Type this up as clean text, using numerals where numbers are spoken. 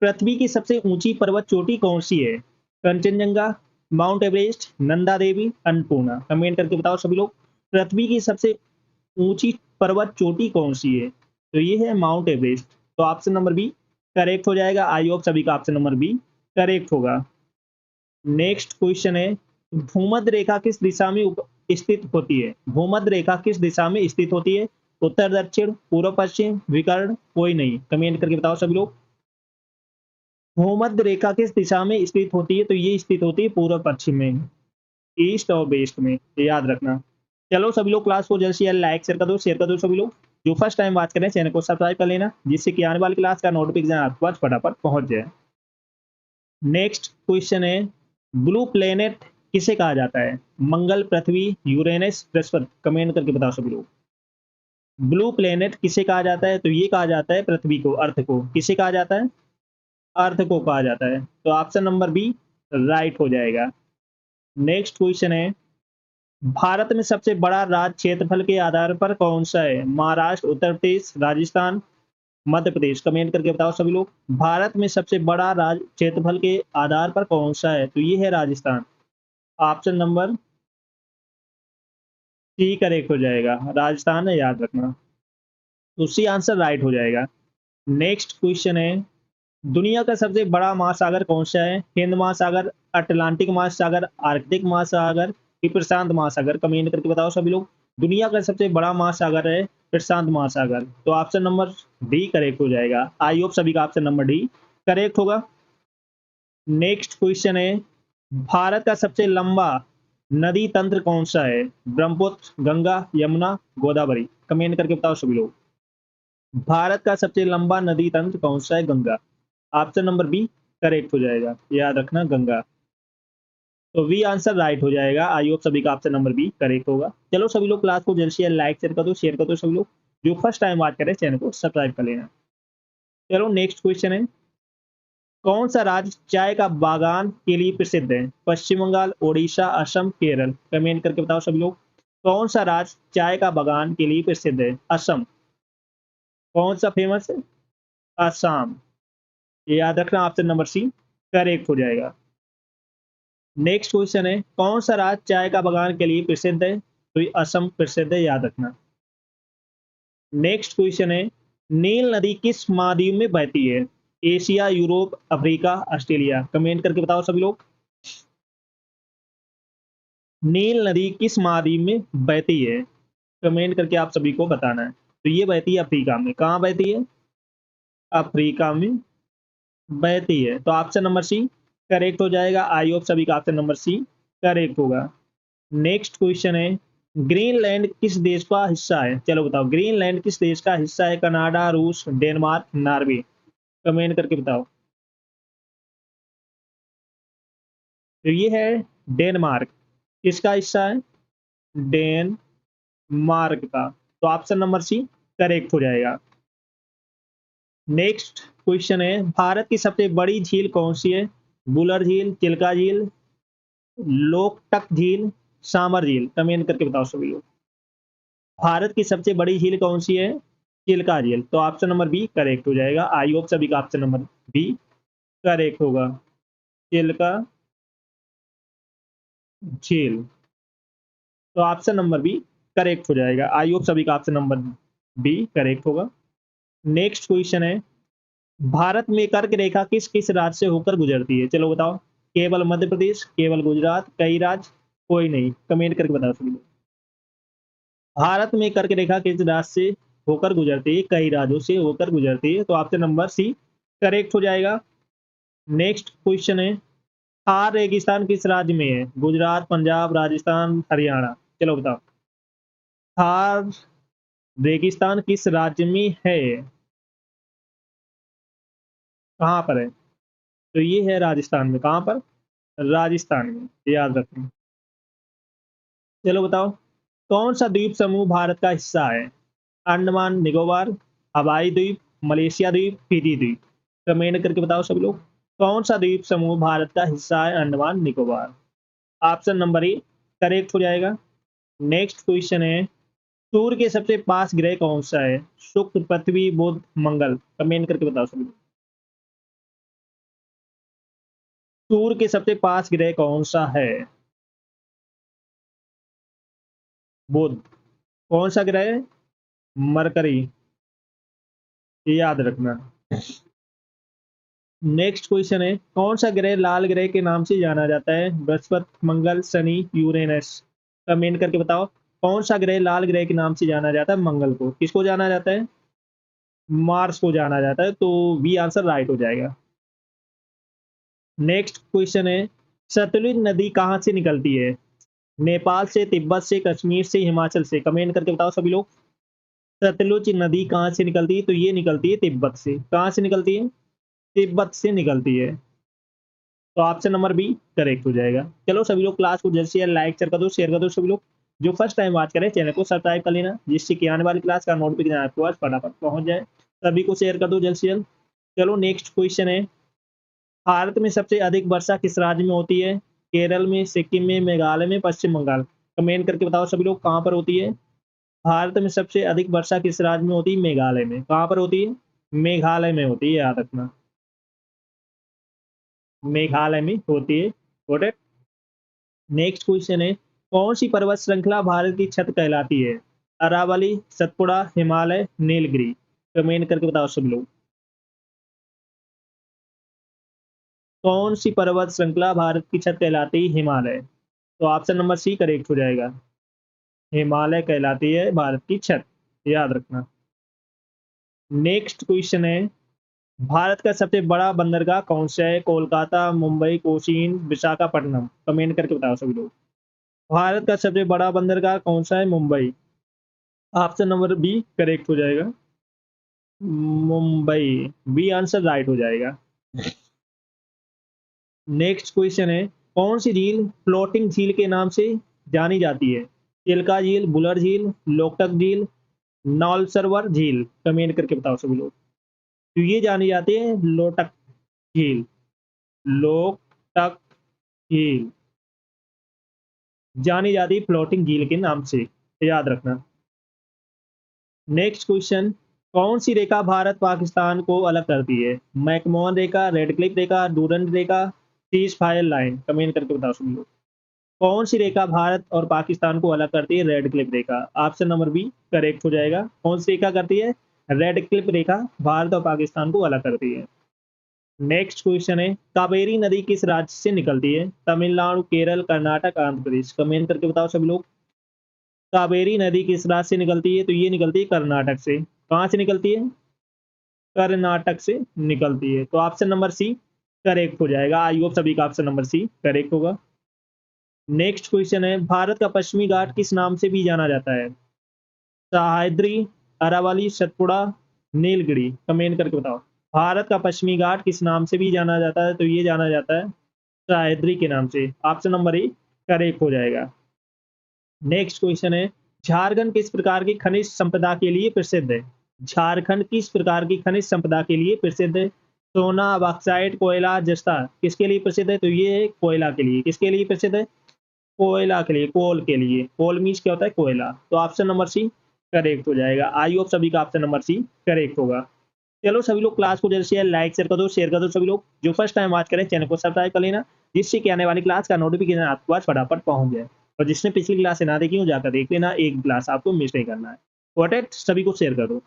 पृथ्वी की सबसे ऊंची पर्वत चोटी कौन सी है? Kanchenjunga, mount Everest, Nanda Devi, Annapurna. Comment करके बताओ सभी लोग। पृथ्वी की सबसे ऊंची पर्वत चोटी कौन सी है? तो ये है माउंट एवरेस्ट। तो ऑप्शन नंबर बी करेक्ट हो जाएगा। आई होप सभी का ऑप्शन नंबर बी करेक्ट होगा। नेक्स्ट क्वेश्चन है, भूमध्य रेखा किस दिशा में स्थित होती है? भूमध्य रेखा किस दिशा में स्थित होती है? उत्तर, दक्षिण, पूर्व, पश्चिम, विकर्ण, कोई नहीं। कमेंट करके बताओ सभी लोग। भूमध्य रेखा किस दिशा में स्थित होती है? तो ये स्थित होती है पूर्व पश्चिम में, ईस्ट और वेस्ट में, ये याद रखना। चलो सभी लोग क्लास को जल्द से जल्द लाइक शेयर कर दो सभी लोग। जो फर्स्ट टाइम बात करें चैनल को सब्सक्राइब कर लेना, जिससे कि आने वाली क्लास का नोटिफिकेशन आपके पास फटाफट पहुंच जाए। नेक्स्ट क्वेश्चन है, ब्लू प्लेनेट किसे कहा जाता है? मंगल, पृथ्वी, यूरेनस, बृहस्पति। कमेंट करके बताओ सभी लोग। ब्लू प्लेनेट किसे कहा जाता है? तो ये कहा जाता है पृथ्वी को, अर्थ को। किसे कहा जाता है? अर्थ को कहा जाता है। तो ऑप्शन नंबर बी राइट हो जाएगा। नेक्स्ट क्वेश्चन है, भारत में सबसे बड़ा राज्य क्षेत्रफल के आधार पर कौन सा है? महाराष्ट्र, उत्तर प्रदेश, राजस्थान, मध्य प्रदेश। कमेंट करके बताओ सभी लोग। भारत में सबसे बड़ा राज्य क्षेत्रफल के आधार पर कौन सा है? तो ये है Rajasthan. Option number C correct हो जाएगा। राजस्थान है, याद रखना। तो सी आंसर राइट हो जाएगा। नेक्स्ट क्वेश्चन है, दुनिया का सबसे बड़ा महासागर कौन सा है? हिंद महासागर, अटलांटिक महासागर, आर्कटिक महासागर, कि प्रशांत महासागर। कमेंट करके बताओ सभी लोग। दुनिया का सबसे बड़ा महासागर है प्रशांत महासागर। तो ऑप्शन नंबर डी करेक्ट हो जाएगा। आई होप सभी का ऑप्शन नंबर डी करेक्ट होगा। नेक्स्ट क्वेश्चन है, भारत का सबसे लंबा नदी तंत्र कौन सा है? ब्रह्मपुत्र, गंगा, यमुना, गोदावरी। कमेंट करके बताओ सभी लोग। भारत का सबसे लंबा नदी तंत्र कौन सा है? Ganga. Option number B correct हो जाएगा, याद रखना गंगा। तो वी आंसर राइट हो जाएगा। आई होप सभी का ऑप्शन नंबर बी करेक्ट होगा। चलो सभी लोग क्लास को जल्द से जल्द लाइक शेयर कर दो सभी लोग। जो फर्स्ट टाइम बात करें चैनल को सब्सक्राइब कर लेना। चलो नेक्स्ट क्वेश्चन है, कौन सा राज्य चाय का बागान के लिए प्रसिद्ध है? पश्चिम बंगाल, ओडिशा, असम, केरल। कमेंट करके बताओ सभी लोग। कौन सा राज्य चाय का बागान के लिए प्रसिद्ध है? असम। कौन सा फेमस है? असम। ये याद रखना, ऑप्शन नंबर सी करेक्ट हो जाएगा। नेक्स्ट क्वेश्चन है, कौन सा राज्य चाय का बागान के लिए प्रसिद्ध है? तो ये असम प्रसिद्ध है, याद रखना। नेक्स्ट क्वेश्चन है, नील नदी किस महाद्वीप में बहती है? Asia, Europe, Africa, Australia. Comment करके बताओ सभी लोग। नील नदी किस महाद्वीप में बहती है? कमेंट करके आप सभी को बताना है। तो ये बहती है अफ्रीका में। कहाँ बहती है? अफ्रीका में बहती है। तो ऑप्शन नंबर सी करेक्ट हो जाएगा। आई होप सभी का ऑप्शन नंबर सी करेक्ट होगा। नेक्स्ट क्वेश्चन है, ग्रीनलैंड किस देश का हिस्सा है? चलो बताओ, ग्रीनलैंड किस देश का हिस्सा है? कनाडा, रूस, डेनमार्क, नॉर्वे। कमेंट करके बताओ। तो ये है डेनमार्क। किसका हिस्सा है? डेनमार्क का। तो ऑप्शन नंबर सी करेक्ट हो जाएगा। नेक्स्ट क्वेश्चन है, भारत की सबसे बड़ी झील कौन सी है? बुलर झील, चिल्का झील, लोकटक झील, सामर झील। कमेंट करके बताओ सभी लोग। भारत की सबसे बड़ी झील कौन सी है? चिल्का झील। तो ऑप्शन नंबर बी करेक्ट हो जाएगा। आई होप सभी का ऑप्शन नंबर बी करेक्ट होगा। चिल्का झील। तो ऑप्शन नंबर बी करेक्ट हो जाएगा। आई होप सभी का ऑप्शन नंबर बी करेक्ट होगा। नेक्स्ट क्वेश्चन है, भारत में कर्क रेखा किस किस राज्य से होकर गुजरती है? चलो बताओ। केवल मध्य प्रदेश, केवल गुजरात, कई राज्य, कोई नहीं। कमेंट करके बताओ सभी लोग। भारत में कर्क रेखा किस राज्य से होकर गुजरती है? कई राज्यों से होकर गुजरती है। तो ऑप्शन नंबर सी करेक्ट हो जाएगा। नेक्स्ट क्वेश्चन है, थार रेगिस्तान किस राज्य में है? गुजरात, पंजाब, राजस्थान, हरियाणा। चलो बताओ। थार रेगिस्तान किस राज्य में है? कहाँ पर है? तो ये है राजस्थान में। कहाँ पर? राजस्थान में, याद रखना। चलो बताओ, कौन सा द्वीप समूह भारत का हिस्सा है? अंडमान निकोबार, हवाई द्वीप, मलेशिया द्वीप, फिजी द्वीप। कमेंट करके बताओ सभी लोग। कौन सा द्वीप समूह भारत का हिस्सा है? Andaman Nicobar. Option number A correct हो जाएगा। नेक्स्ट क्वेश्चन है, सूर्य के सबसे पास ग्रह कौन सा है? शुक्र, पृथ्वी, बुध, मंगल। कमेंट करके बताओ सभी लोग। सूर्य के सबसे पास ग्रह कौन सा है? बुध। कौन सा ग्रह है? मरकरी। ये याद रखना। नेक्स्ट क्वेश्चन है, कौन सा ग्रह लाल ग्रह के नाम से जाना जाता है? बृहस्पति, मंगल, शनि, यूरेनस। कमेंट करके बताओ कौन सा ग्रह लाल ग्रह के नाम से जाना जाता है? मंगल को। किसको जाना जाता है? मार्स को जाना जाता है। तो बी आंसर राइट हो जाएगा। नेक्स्ट क्वेश्चन है, सतलुज नदी कहाँ से निकलती है? नेपाल से, तिब्बत से, कश्मीर से, हिमाचल से। कमेंट करके बताओ सभी लोग। सतलुज नदी कहाँ से निकलती है? तो ये निकलती है तिब्बत से। कहाँ से निकलती है? तिब्बत से निकलती है। तो ऑप्शन नंबर बी करेक्ट हो जाएगा। चलो सभी लोग क्लास को जल्द से जल्द लाइक कर दो, शेयर कर दो। सभी लोग जो फर्स्ट टाइम बात करें चैनल को सब्सक्राइब कर लेना, जिससे कि आने वाली क्लास का नोटिफिकेशन आपके पास फटाफट पहुंच जाए। सभी को शेयर कर दो जल्द से जल्द। चलो नेक्स्ट क्वेश्चन है, भारत में सबसे अधिक वर्षा किस राज्य में होती है? केरल में, सिक्किम में, मेघालय में, पश्चिम बंगाल। कमेंट करके बताओ सभी लोग कहाँ पर होती है? भारत में सबसे अधिक वर्षा किस राज्य में होती है? मेघालय में। कहाँ पर होती है? मेघालय में होती है, याद रखना। मेघालय में होती है। Got it. नेक्स्ट क्वेश्चन है, कौन सी पर्वत श्रृंखला भारत की छत कहलाती है? अरावली, सतपुड़ा, हिमालय, नीलगिरी। कमेंट करके बताओ सभी लोग। कौन सी पर्वत श्रृंखला भारत की छत कहलाती है? हिमालय। तो ऑप्शन नंबर सी करेक्ट हो जाएगा। हिमालय कहलाती है भारत की छत, याद रखना। नेक्स्ट क्वेश्चन है, भारत का सबसे बड़ा बंदरगाह कौन सा है? कोलकाता, मुंबई, कोचीन, विशाखापट्टनम। कमेंट करके बताओ सभी लोग। भारत का सबसे बड़ा बंदरगाह कौन सा है? Mumbai. Option number B correct हो जाएगा। मुंबई। बी आंसर राइट हो जाएगा। नेक्स्ट क्वेश्चन है, कौन सी झील फ्लोटिंग झील के नाम से जानी जाती है? चिल्का झील, बुलर झील, लोकटक झील, नौल सरोवर झील। कमेंट करके बताओ सभी लोग। तो ये जानी जाती है लोटक झील। लोकटक झील जानी जाती है फ्लोटिंग झील के नाम से, याद रखना। नेक्स्ट क्वेश्चन, कौन सी रेखा भारत पाकिस्तान को अलग करती है? मैकमोहन रेखा, रेड क्लिफ रेखा, डूरंड रेखा, सीज फायर लाइन। कमेंट करके बताओ सभी लोग। कौन सी रेखा भारत और पाकिस्तान को अलग करती है? रेड क्लिफ रेखा। ऑप्शन नंबर बी करेक्ट हो जाएगा। कौन सी रेखा करती है? रेड क्लिफ रेखा भारत और पाकिस्तान को अलग करती है। नेक्स्ट क्वेश्चन है, कावेरी नदी किस राज्य से निकलती है? तमिलनाडु, केरल, कर्नाटक, आंध्र प्रदेश। कमेंट करके बताओ सभी लोग। कावेरी नदी किस राज्य से निकलती है? तो ये निकलती है कर्नाटक से। कहाँ से निकलती है? कर्नाटक से निकलती है। तो ऑप्शन नंबर सी करेक्ट हो जाएगा। आई होप सभी का ऑप्शन नंबर सी करेक्ट होगा। नेक्स्ट क्वेश्चन है, भारत का पश्चिमी घाट किस नाम से भी जाना जाता है? सह्याद्री, अरावली, सतपुड़ा, नीलगिरी। कमेंट करके बताओ। भारत का पश्चिमी घाट किस नाम से भी जाना जाता है? तो ये जाना जाता है सह्याद्री के नाम से। ऑप्शन नंबर ए करेक्ट हो जाएगा। नेक्स्ट क्वेश्चन है, झारखंड किस प्रकार की खनिज संपदा के लिए प्रसिद्ध है? झारखंड किस प्रकार की खनिज संपदा के लिए प्रसिद्ध है? सोना, बॉक्साइट, कोयला, जस्ता। किसके लिए प्रसिद्ध है? तो ये कोयला के लिए। किसके लिए प्रसिद्ध है? कोयला के लिए, कोल के लिए। कोल मीन्स क्या होता है? कोयला। तो ऑप्शन नंबर सी करेक्ट हो जाएगा। आई होप सभी का ऑप्शन नंबर सी करेक्ट होगा। चलो सभी लोग क्लास को जल्द से जल्द लाइक शेयर कर दो सभी लोग। जो फर्स्ट टाइम वॉच करें चैनल को सब्सक्राइब कर लेना, जिससे कि आने वाली क्लास का नोटिफिकेशन आपके पास फटाफट पहुंच जाए। और जिसने पिछली क्लास से ना देखी हो जाकर देख लेना, एक क्लास आपको मिस नहीं करना है। व्हाट सभी को शेयर कर दो।